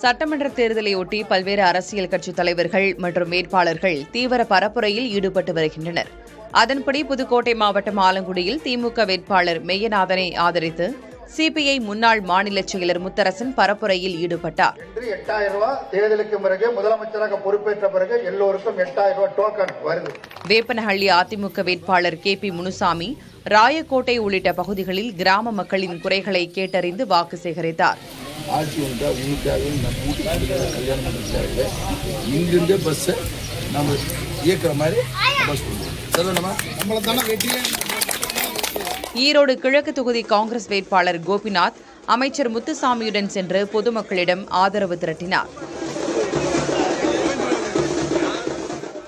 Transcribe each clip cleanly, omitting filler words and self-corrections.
சட்டமன்ற தேர்தலையொட்டி பல்வேறு அரசியல் கட்சித் தலைவர்கள் மற்றும் வேட்பாளர்கள் தீவிர பரப்புரையில் ஈடுபட்டு வருகின்றனர். அதன்படி புதுக்கோட்டை மாவட்டம் ஆலங்குடியில் திமுக வேட்பாளர் மெய்யநாதனை ஆதரித்து சிபிஐ முன்னாள் மாநில செயலர் முத்தரசன் பரப்புரையில் ஈடுபட்டார். 8000 ரூபாய் தேர்தலுக்கு பிறகு முதலமைச்சராக பொறுப்பேற்ற பிறகு எல்லோருக்கும் 8000 ரூபாய் டோக்கன் வருது. வேப்பனஹள்ளி அதிமுக வேட்பாளர் KP முனுசாமி ராயக்கோட்டை உள்ளிட்ட பகுதிகளில் கிராம மக்களின் குறைகளை கேட்டறிந்து வாக்கு சேகரித்தார். ஆட்சி வந்தா உங்களுக்காக கல்யாணம் பண்ணுறதுக்காக இங்கிருந்தே பஸ்ஸை நம்ம இயக்கிற மாதிரி பஸ் பண்ணுவோம். ஈரோடு கிழக்கு தொகுதி காங்கிரஸ் வேட்பாளர் கோபிநாத் அமைச்சர் முத்துசாமியுடன் சென்று பொதுமக்களிடம் ஆதரவு திரட்டினார்.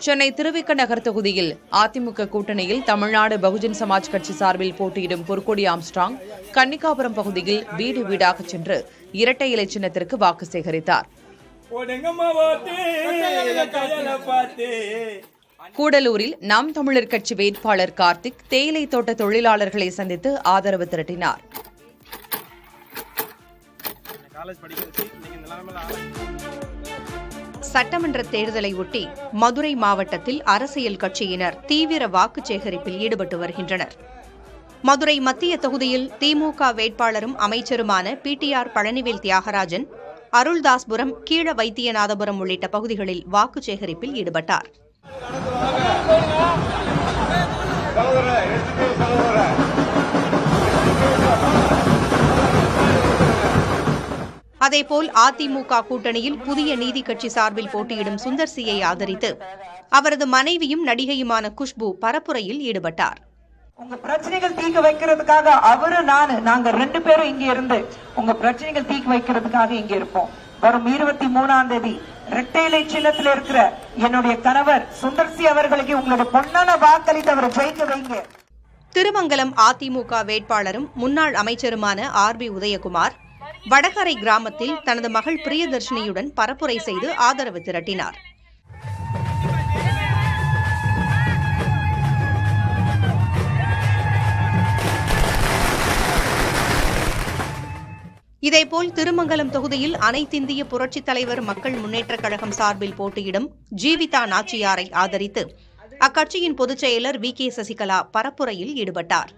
சென்னை திருவிக நகர் தொகுதியில் அதிமுக கூட்டணியில் தமிழ்நாடு பகுஜன் சமாஜ் கட்சி சார்பில் போட்டியிடும் பொற்கொடி ஆம்ஸ்ட்ராங் கன்னிகாபுரம் பகுதியில் வீடு வீடாக சென்று இரட்டை இலை சின்னத்திற்கு வாக்கு சேகரித்தார். கூடலூரில் நாம் தமிழர் கட்சி வேட்பாளர் கார்த்திக் தேயிலை தோட்ட தொழிலாளர்களை சந்தித்து ஆதரவு திரட்டினார். சட்டமன்ற தேர்தலை ஒட்டி மதுரை மாவட்டத்தில் அரசியல் கட்சியினர் தீவிர வாக்கு சேகரிப்பில் ஈடுபட்டு வருகின்றனர். மதுரை மத்திய தொகுதியில் திமுக வேட்பாளரும் அமைச்சருமான PTR பழனிவேல் தியாகராஜன் அருள்தாஸ்புரம் கீழ வைத்தியநாதபுரம் உள்ளிட்ட பகுதிகளில் வாக்கு சேகரிப்பில் ஈடுபட்டார். அதேபோல் அதிமுக கூட்டணியில் புதிய நீதி கட்சி சார்பில் போட்டியிடும் சுந்தர் சியை ஆதரித்து அவரது மனைவியும் நடிகையுமான குஷ்பு பரப்புரையில் ஈடுபட்டார். உங்க பிரச்சனைகள் தீர்க்க வைக்கிறதுக்காக அவரு நாங்க 2 பேரும் இங்க இருந்து உங்க பிரச்சனைகள் தீர்க்க வைக்கிறதுக்காக இங்க இருப்போம். வரும் 23ஆம் தேதி இரட்டை இலை சின்னத்தில் இருக்கிற என்னுடைய கணவர் சுந்தர்சி அவர்களுக்கு உங்களுடைய பொன்னான வாக்களித்து அவரை ஜெயிக்க வைங்க. திருமங்கலம் அதிமுக வேட்பாளரும் முன்னாள் அமைச்சருமான RB உதயகுமார் வடகரை கிராமத்தில் தனது மகள் பிரியதர்ஷினியுடன் பரப்புரை செய்து ஆதரவு திரட்டினார். இதேபோல் திருமங்கலம் தொகுதியில் அனைத்திந்திய புரட்சித் தலைவர் மக்கள் முன்னேற்றக் கழகம் சார்பில் போட்டியிடும் ஜீவிதா நாச்சியாரை ஆதரித்து அக்கட்சியின் பொதுச் செயலர் VK சசிகலா பரப்புரையில் ஈடுபட்டார்.